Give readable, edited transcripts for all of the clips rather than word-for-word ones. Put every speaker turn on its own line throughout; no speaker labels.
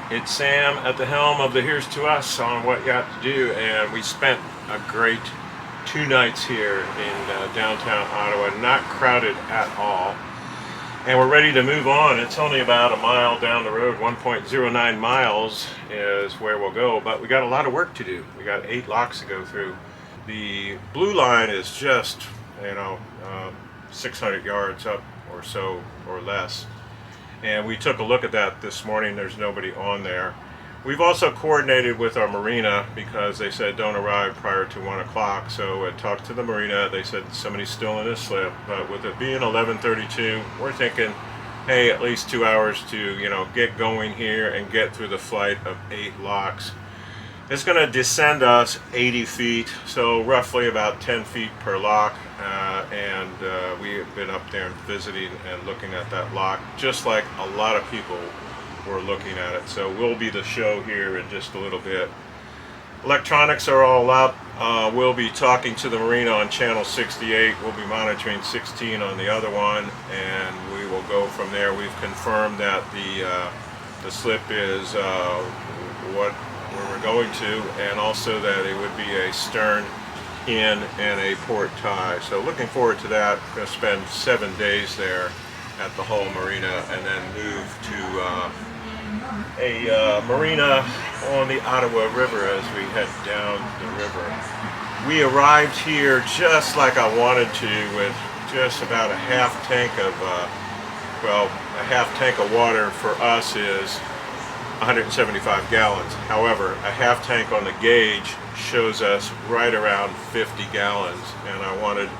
It's Sam at the helm of the Here's to Us on What Yacht To Do, and we spent a great 2 nights here in downtown Ottawa, not crowded at all. And we're ready to move on. It's only about a mile down the road, 1.09 miles is where we'll go, but we got a lot of work to do. We got 8 locks to go through. The blue line is just, 600 yards up or so or less. And we took a look at that this morning. There's nobody on there. We've also coordinated with our marina because they said don't arrive prior to 1 o'clock. So I talked to the marina. They said somebody's still in a slip. But with it being 11:32, we're thinking, hey, at least 2 hours to get going here and get through the flight of 8 locks. It's going to descend us 80 feet, so roughly about 10 feet per lock. We have been up there and visiting and looking at that lock, just like a lot of people were looking at it. So we'll be the show here in just a little bit. Electronics are all up. We'll be talking to the marina on channel 68. We'll be monitoring 16 on the other one, and we will go from there. We've confirmed that the slip is where we're going to, and also that it would be a stern in and a port tie. So looking forward to that. We're going to spend 7 days there at the Hull Marina and then move to a marina on the Ottawa River as we head down the river. We arrived here just like I wanted to, with just about a half tank of a half tank of water for us is 175 gallons. However, a half tank on the gauge shows us right around 50 gallons, and I wanted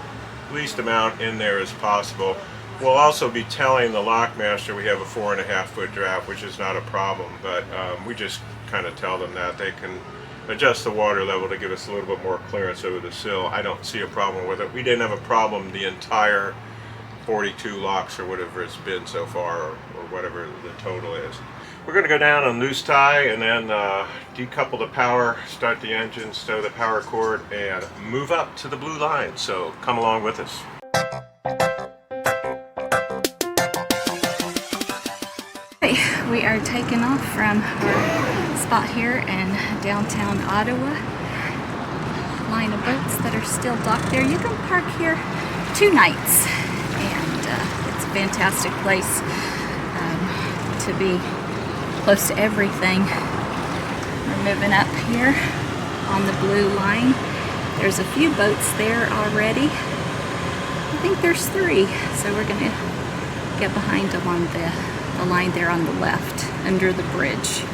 least amount in there as possible. We'll also be telling the lockmaster we have a 4.5 foot draft, which is not a problem, but we just kind of tell them that they can adjust the water level to give us a little bit more clearance over the sill. I don't see a problem with it. We didn't have a problem the entire 42 locks or whatever it's been so far, or whatever the total is. We're going to go down on loose tie and then decouple the power, start the engine, stow the power cord, and move up to the blue line. So come along with us.
We are taking off from our spot here in downtown Ottawa. Line of boats that are still docked there. You can park here 2 nights, and it's a fantastic place to be close to everything. We're moving up here on the blue line. There's a few boats there already. I think there's 3, so we're going to get behind them on the line there on the left under the bridge.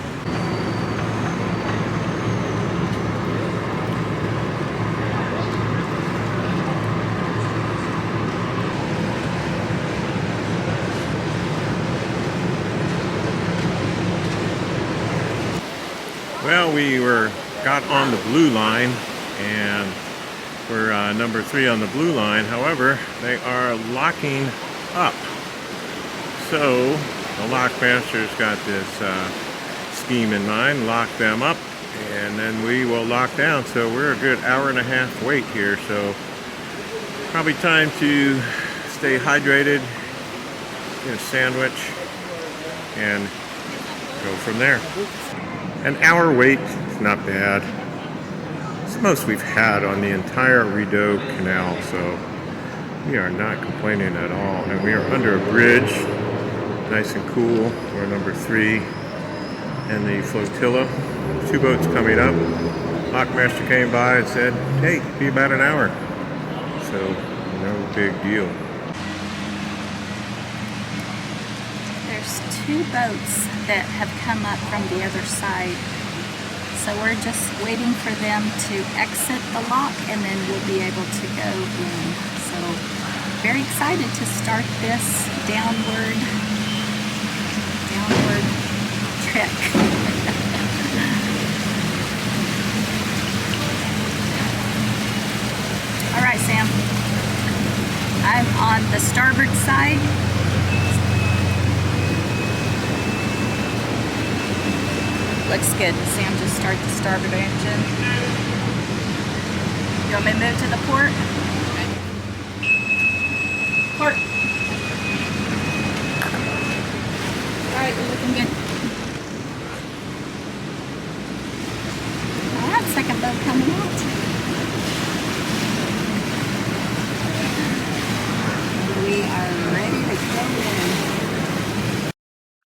Well, we got on the blue line, and we're number 3 on the blue line. However, they are locking up. So the lockmaster's got this scheme in mind: lock them up, and then we will lock down. So we're a good 1.5 hour wait here. So probably time to stay hydrated, get a sandwich, and go from there. An hour wait is not bad. It's the most we've had on the entire Rideau Canal, so we are not complaining at all. And we are under a bridge, nice and cool. We're number 3 in the flotilla. 2 boats coming up. Lockmaster came by and said, hey, it'll be about an hour. So no big deal.
There's 2 boats that have come up from the other side. So we're just waiting for them to exit the lock, and then we'll be able to go in. So very excited to start this downward trek. All right, Sam. I'm on the starboard side. Looks good. Sam, just start the starboard engine. You want me to move to the port? Port. All right, we're looking good. second boat coming out. We are ready to go in.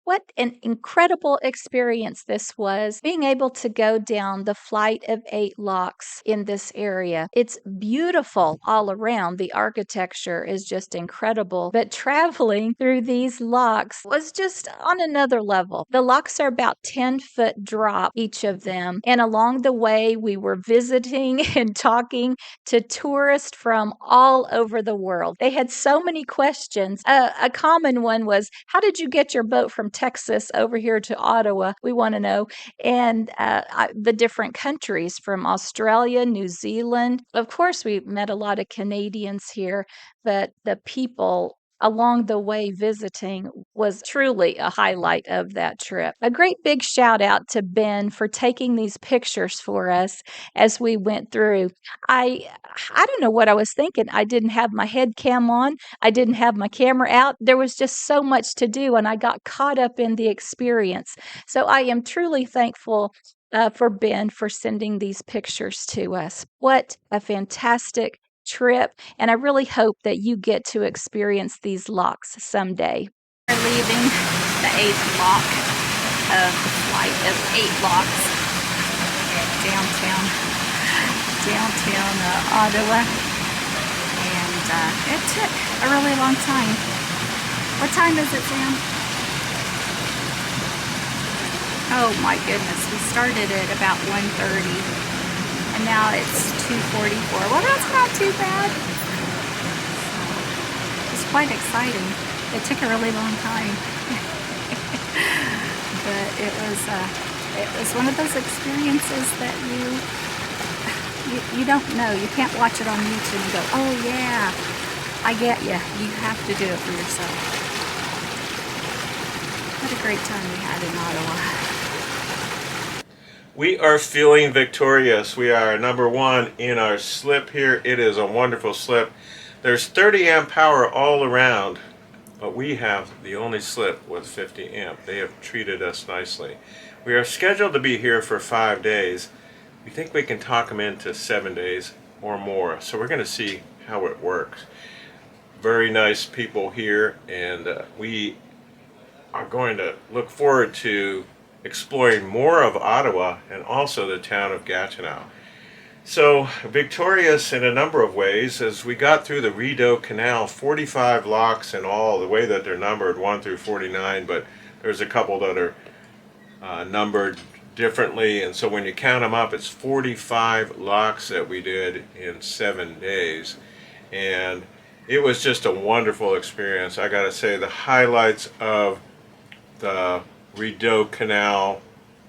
What an incredible experience this was, being able to go down the flight of 8 locks in this area. It's beautiful all around. The architecture is just incredible, but traveling through these locks was just on another level. The locks are about 10-foot drop, each of them, and along the way we were visiting and talking to tourists from all over the world. They had so many questions. A common one was, how did you get your boat from Texas over here to Ottawa? We want to know. And the different countries from Australia, New Zealand. Of course, we met a lot of Canadians here, but the people along the way visiting was truly a highlight of that trip. A great big shout out to Ben for taking these pictures for us as we went through. I don't know what I was thinking. I didn't have my head cam on. I didn't have my camera out. There was just so much to do, and I got caught up in the experience. So I am truly thankful for Ben for sending these pictures to us. What a fantastic trip, and I really hope that you get to experience these locks someday. We're leaving the 8th lock of the flight of 8 locks downtown Ottawa, and it took a really long time. What time is it, Sam? Oh my goodness, we started at about 1:30 and now it's 2:44. Well, that's not too bad. It's quite exciting. It took a really long time. But it was one of those experiences that you don't know. You can't watch it on YouTube and go, oh yeah, I get you. You have to do it for yourself. What a great time we had in Ottawa.
We are feeling victorious. We are #1 in our slip here. It is a wonderful slip. There's 30 amp power all around, but we have the only slip with 50 amp. They have treated us nicely. We are scheduled to be here for 5 days. We think we can talk them into 7 days or more. So we're going to see how it works. Very nice people here, and we are going to look forward to exploring more of Ottawa and also the town of Gatineau. So victorious in a number of ways. As we got through the Rideau Canal, 45 locks in all, the way that they're numbered 1 through 49, but there's a couple that are numbered differently, and so when you count them up, it's 45 locks that we did in 7 days, and it was just a wonderful experience. I gotta say, the highlights of the Rideau Canal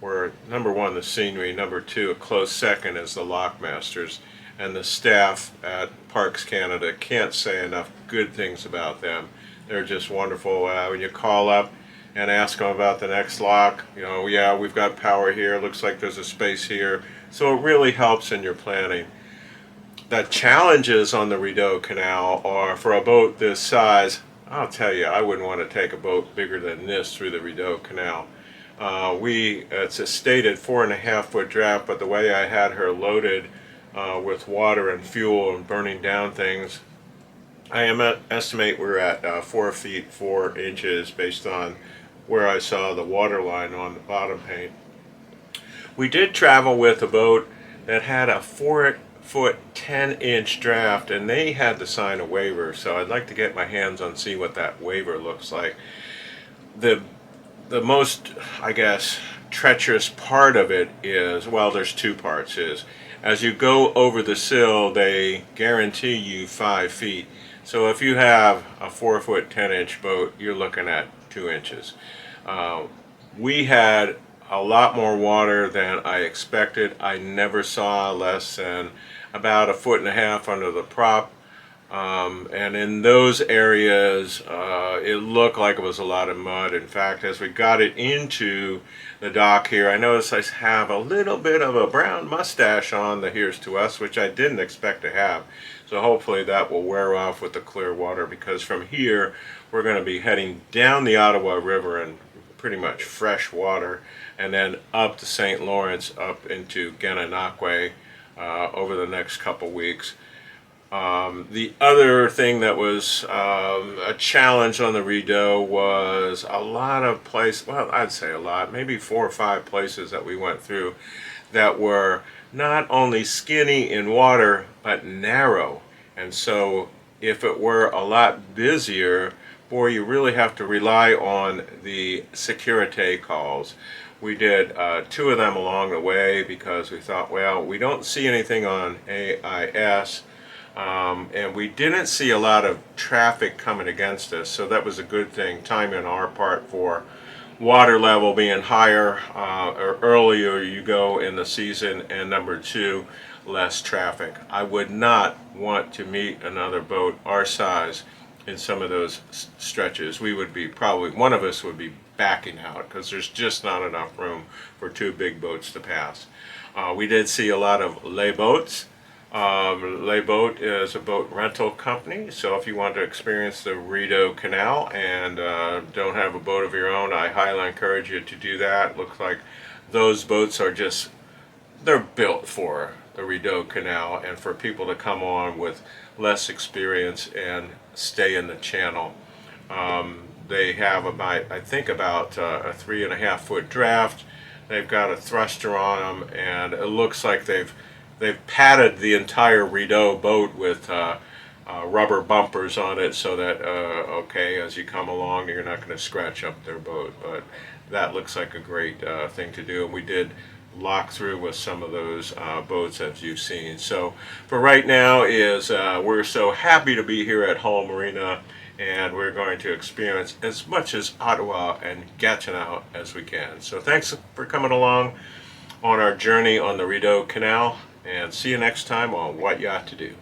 were #1 the scenery, #2 a close second is the lockmasters, and the staff at Parks Canada. Can't say enough good things about them. They're just wonderful. When you call up and ask them about the next lock, you know, yeah, we've got power here, looks like there's a space here, so it really helps in your planning. The challenges on the Rideau Canal are, for a boat this size, I'll tell you, I wouldn't want to take a boat bigger than this through the Rideau Canal. It's a stated 4.5-foot draft, but the way I had her loaded with water and fuel and burning down things, I estimate we're at 4 feet 4 inches based on where I saw the water line on the bottom paint. We did travel with a boat that had a 4-foot 10-inch draft, and they had to sign a waiver, so I'd like to get my hands on see what that waiver looks like. The most, I guess, treacherous part of it is, well, there's 2 parts, is as you go over the sill, they guarantee you 5 feet. So if you have a 4-foot 10-inch boat, you're looking at 2 inches. We had a lot more water than I expected. I never saw less than about 1.5 foot under the prop. And in those areas, it looked like it was a lot of mud. In fact, as we got it into the dock here, I noticed I have a little bit of a brown mustache on the Here's to Us, which I didn't expect to have. So hopefully that will wear off with the clear water, because from here we're going to be heading down the Ottawa River and pretty much fresh water, and then up to St. Lawrence, up into Gananoque over the next couple weeks. The other thing that was a challenge on the Rideau was a lot of places, well, I'd say a lot, maybe 4 or 5 places that we went through that were not only skinny in water, but narrow. And so if it were a lot busier, boy, you really have to rely on the securite calls. We did 2 of them along the way because we thought, well, we don't see anything on AIS, and we didn't see a lot of traffic coming against us, so that was a good thing. Time on our part for water level being higher or earlier you go in the season, and number 2, less traffic. I would not want to meet another boat our size in some of those stretches. We would be probably, one of us would be backing out because there's just not enough room for 2 big boats to pass. We did see a lot of lay boats. Lay Boat is a boat rental company, so if you want to experience the Rideau Canal and don't have a boat of your own, I highly encourage you to do that. Looks like those boats are just, they're built for the Rideau Canal and for people to come on with less experience and stay in the channel. They have about, I think about a 3.5-foot draft. They've got a thruster on them, and it looks like they've padded the entire Rideau boat with rubber bumpers on it so that, okay, as you come along, you're not going to scratch up their boat. But that looks like a great thing to do. And we did lock through with some of those boats, as you've seen. So for right now is we're so happy to be here at Hull Marina, and we're going to experience as much as Ottawa and Gatineau as we can. So thanks for coming along on our journey on the Rideau Canal, and see you next time on What Yacht To Do.